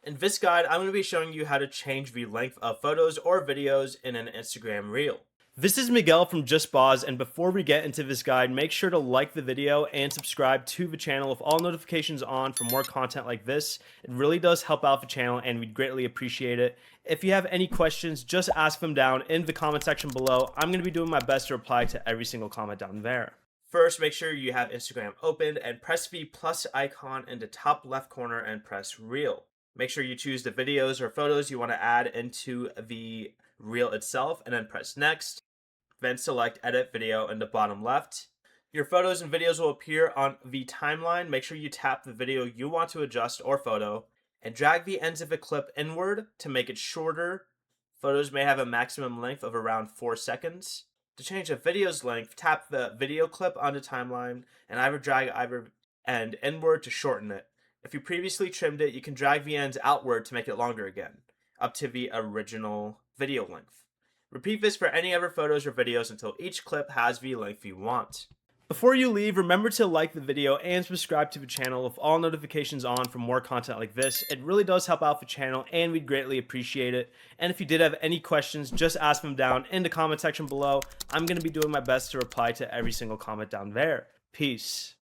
In this guide, I'm going to be showing you how to change the length of photos or videos in an Instagram Reel. This is Miguel from Just Boz, and before we get into this guide, make sure to like the video and subscribe to the channel with all notifications on for more content like this. It really does help out the channel and we'd greatly appreciate it. If you have any questions, just ask them down in the comment section below. I'm going to be doing my best to reply to every single comment down there. First, make sure you have Instagram opened and press the plus icon in the top left corner and press Reel. Make sure you choose the videos or photos you want to add into the reel itself and then press next. Then select edit video in the bottom left. Your photos and videos will appear on the timeline. Make sure you tap the video you want to adjust or photo and drag the ends of the clip inward to make it shorter. Photos may have a maximum length of around 4 seconds. To change a video's length, tap the video clip on the timeline and either drag either end inward to shorten it. If you previously trimmed it, you can drag the ends outward to make it longer again, up to the original video length. Repeat this for any other photos or videos until each clip has the length you want. Before you leave, remember to like the video and subscribe to the channel with all notifications on for more content like this. It really does help out the channel and we'd greatly appreciate it. And if you did have any questions, just ask them down in the comment section below. I'm going to be doing my best to reply to every single comment down there. Peace.